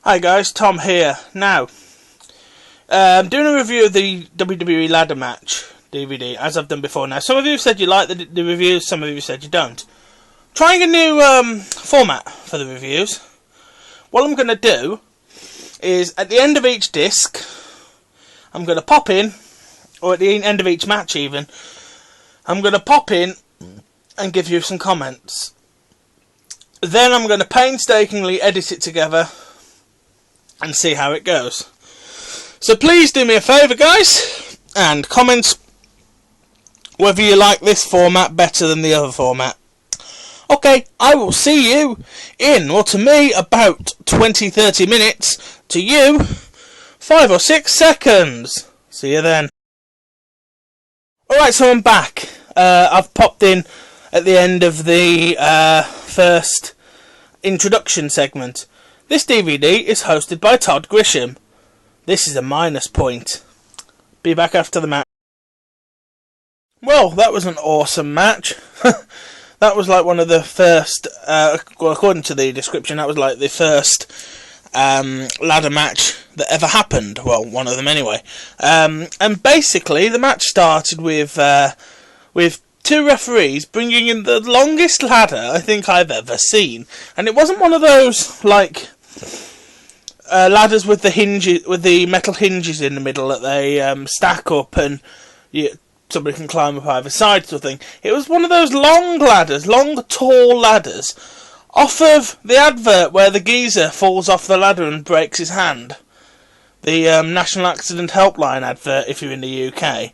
Hi guys, Tom here. Now, I'm doing a review of the WWE ladder match DVD, as I've done before. Now, some of you said you like the reviews, some of you said you don't. Trying a new format for the reviews. What I'm going to do is, at the end of each disc, I'm going to pop in, or at the end of each match even, I'm going to pop in and give you some comments. Then I'm going to painstakingly edit it together and see how it goes. So please do me a favour, guys, and comment whether you like this format better than the other format. Okay, I will see you in, well, to me, about 20-30 minutes. To you, 5 or 6 seconds. See you then. Alright, so I'm back. I've popped in at the end of the first introduction segment. This DVD is hosted by Todd Grisham. This is a minus point. Be back after the match. Well, that was an awesome match. That was like one of the first, well, according to the description, that was like the first ladder match that ever happened. Well, one of them anyway. And basically, the match started with two referees bringing in the longest ladder I think I've ever seen. And it wasn't one of those, like, ladders with the hinges, with the metal hinges in the middle that they stack up and somebody can climb up either side sort of thing. It was one of those long ladders, long tall ladders, off of the advert where the geezer falls off the ladder and breaks his hand. The National Accident Helpline advert if you're in the UK.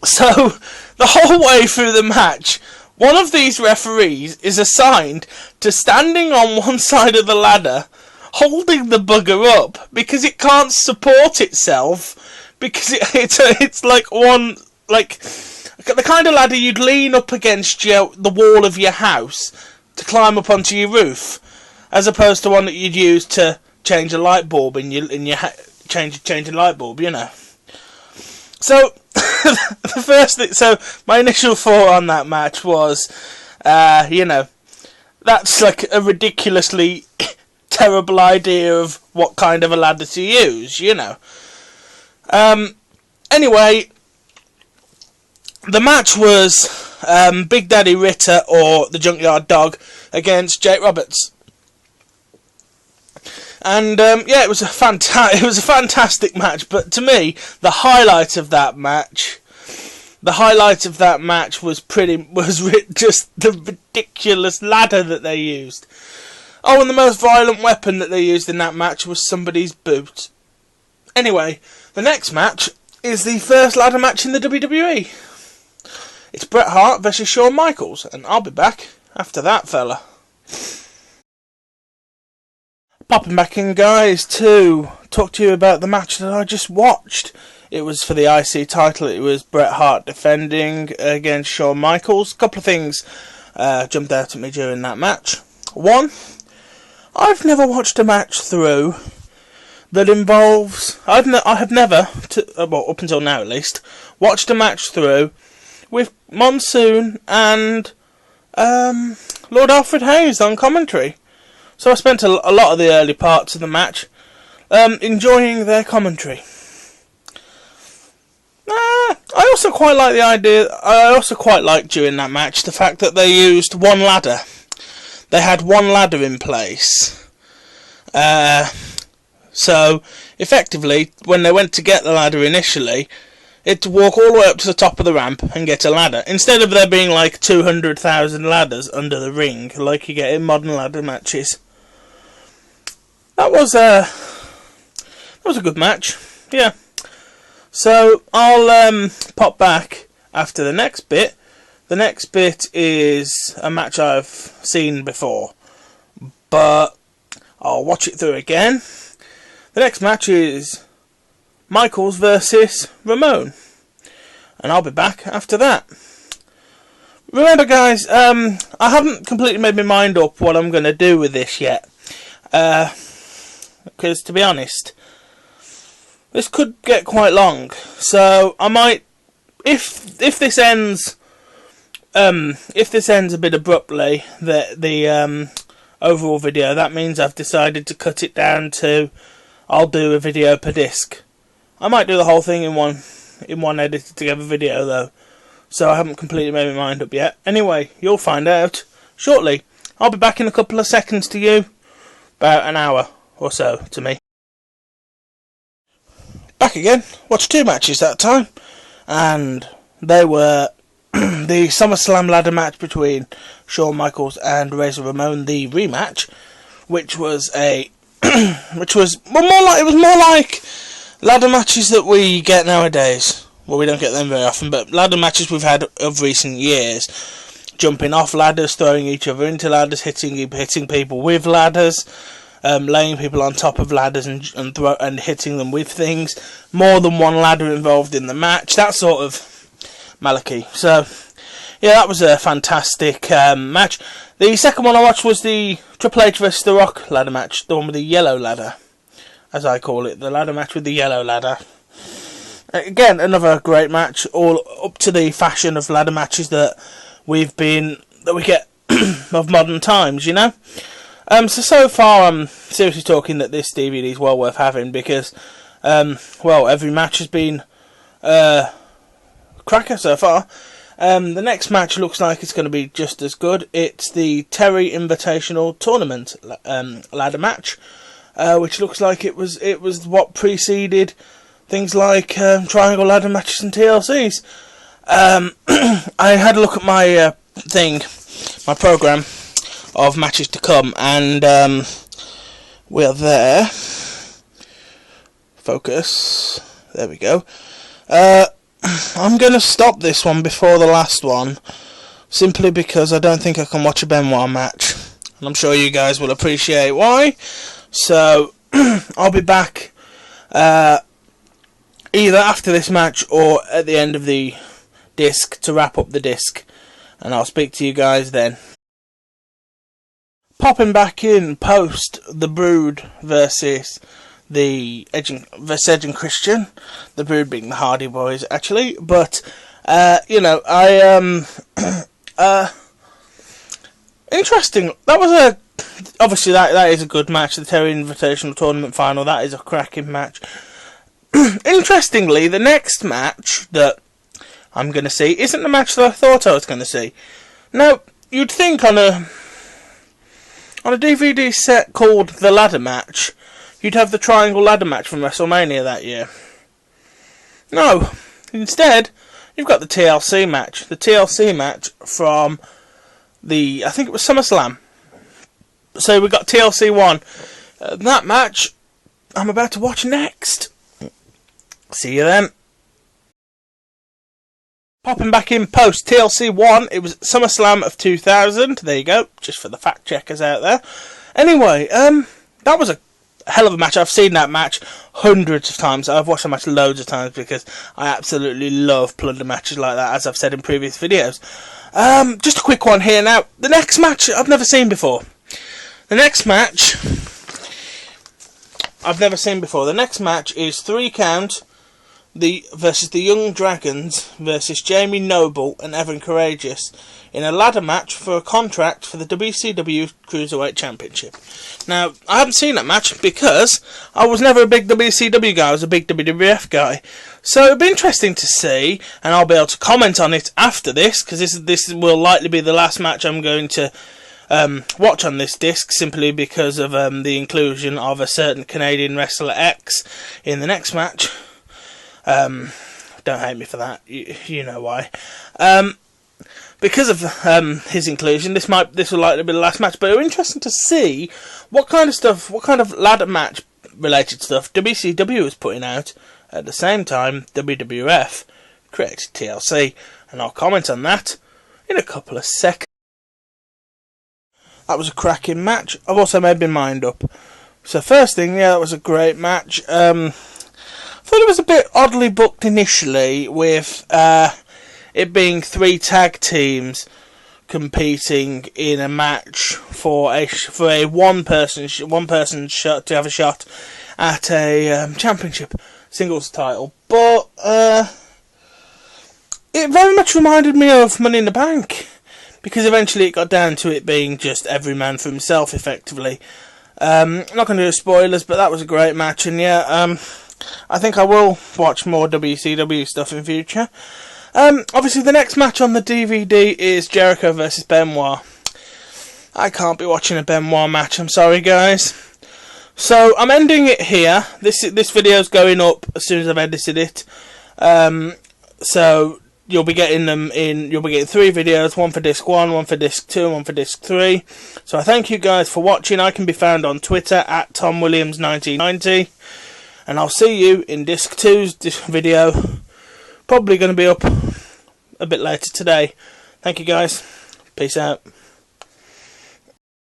So, the whole way through the match, one of these referees is assigned to standing on one side of the ladder, holding the bugger up, because it can't support itself, because it's like one, like, the kind of ladder you'd lean up against the wall of your house to climb up onto your roof, as opposed to one that you'd use to change a light bulb change a light bulb, you know. So, the first thing, so my initial thought on that match was, you know, that's like a ridiculously terrible idea of what kind of a ladder to use, you know. Anyway, the match was Big Daddy Ritter or the Junkyard Dog against Jake Roberts. And yeah, it was a fantastic match. But to me, the highlight of that match was just the ridiculous ladder that they used. Oh, and the most violent weapon that they used in that match was somebody's boot. Anyway, the next match is the first ladder match in the WWE. It's Bret Hart versus Shawn Michaels, and I'll be back after that fella. Popping back in, guys, to talk to you about the match that I just watched. It was for the IC title. It was Bret Hart defending against Shawn Michaels. A couple of things jumped out at me during that match. One, I've never watched a match through that involves... I have never, well, up until now at least, watched a match through with Monsoon and Lord Alfred Hayes on commentary. So I spent a lot of the early parts of the match enjoying their commentary. I also quite like the idea. I also quite liked during that match the fact that they used one ladder. They had one ladder in place. So effectively, when they went to get the ladder initially, it to walk all the way up to the top of the ramp and get a ladder, instead of there being like 200,000 ladders under the ring like you get in modern ladder matches. That was a good match, yeah. So I'll pop back after the next bit. The next bit is a match I've seen before, but I'll watch it through again. The next match is Michaels versus Ramon, and I'll be back after that. Remember, guys, I haven't completely made my mind up what I'm going to do with this yet. Because, to be honest, this could get quite long. So I might, if this ends a bit abruptly, overall video. That means I've decided to cut it down to, I'll do a video per disc. I might do the whole thing in one edited together video though, so I haven't completely made my mind up yet. Anyway, you'll find out shortly. I'll be back in a couple of seconds to you, about an hour or so to me. Back again, watched 2 matches that time, and they were the SummerSlam ladder match between Shawn Michaels and Razor Ramon, the rematch, which was more like ladder matches that we get nowadays. Well, we don't get them very often, but ladder matches we've had of recent years. Jumping off ladders, throwing each other into ladders, hitting people with ladders, laying people on top of ladders and hitting them with things. More than one ladder involved in the match. That sort of Maliki. So, yeah, that was a fantastic match. The second one I watched was the Triple H vs The Rock ladder match. The one with the yellow ladder, as I call it. The ladder match with the yellow ladder. Again, another great match. All up to the fashion of ladder matches that we get of modern times, you know. So far I'm seriously talking that this DVD is well worth having because, every match has been cracker so far. The next match looks like it's going to be just as good. It's the Terry Invitational Tournament ladder match, which looks like it was what preceded things like triangle ladder matches and TLCs. I had a look at my my program of matches to come, and we're there. Focus. There we go. I'm going to stop this one before the last one, simply because I don't think I can watch a Benoit match, and I'm sure you guys will appreciate why. So I'll be back either after this match or at the end of the disc to wrap up the disc, and I'll speak to you guys then. Popping back in post the Brood versus the Edge and Christian, the Brood being the Hardy Boys actually, but interesting. That was obviously that is a good match. The Terry Invitational Tournament final, that is a cracking match. Interestingly, the next match that I'm going to see isn't the match that I thought I was going to see. Now, you'd think on a DVD set called The Ladder Match, you'd have the Triangle Ladder Match from WrestleMania that year. No. Instead, you've got the TLC match. The TLC match from I think it was SummerSlam. So we've got TLC 1. That match I'm about to watch next. See you then. Popping back in post TLC 1, it was SummerSlam of 2000. There you go, just for the fact checkers out there. Anyway, that was a hell of a match. I've seen that match hundreds of times. I've watched that match loads of times because I absolutely love plunder matches like that, as I've said in previous videos. Just a quick one here now. The next match I've never seen before. The next match is 3 count. Versus the Young Dragons versus Jamie Noble and Evan Courageous in a ladder match for a contract for the WCW Cruiserweight Championship. Now, I haven't seen that match because I was never a big WCW guy, I was a big WWF guy. So it'll be interesting to see, and I'll be able to comment on it after this, because this will likely be the last match I'm going to watch on this disc, simply because of the inclusion of a certain Canadian wrestler X in the next match. Don't hate me for that. You know why. Because of his inclusion, this will likely be the last match. But it'll be interesting to see what kind of ladder match related stuff WCW was putting out at the same time WWF created TLC, and I'll comment on that in a couple of seconds. That was a cracking match. I've also made my mind up. So first thing, yeah, that was a great match. I thought it was a bit oddly booked initially, with it being 3 tag teams competing in a match for a one person shot to have a shot at a championship singles title. But it very much reminded me of Money in the Bank. because eventually it got down to it being just every man for himself, effectively. I'm not going to do spoilers, but that was a great match, and yeah, I think I will watch more WCW stuff in future. Obviously the next match on the DVD is Jericho versus Benoit. I can't be watching a Benoit match, I'm sorry guys. So I'm ending it here. This video's going up as soon as I've edited it. So you'll be getting 3 videos, one for disc 1, one for disc 2, and one for disc 3. So I thank you guys for watching. I can be found on Twitter at TomWilliams1990. And I'll see you in disc 2's video. Probably going to be up a bit later today. Thank you guys. Peace out.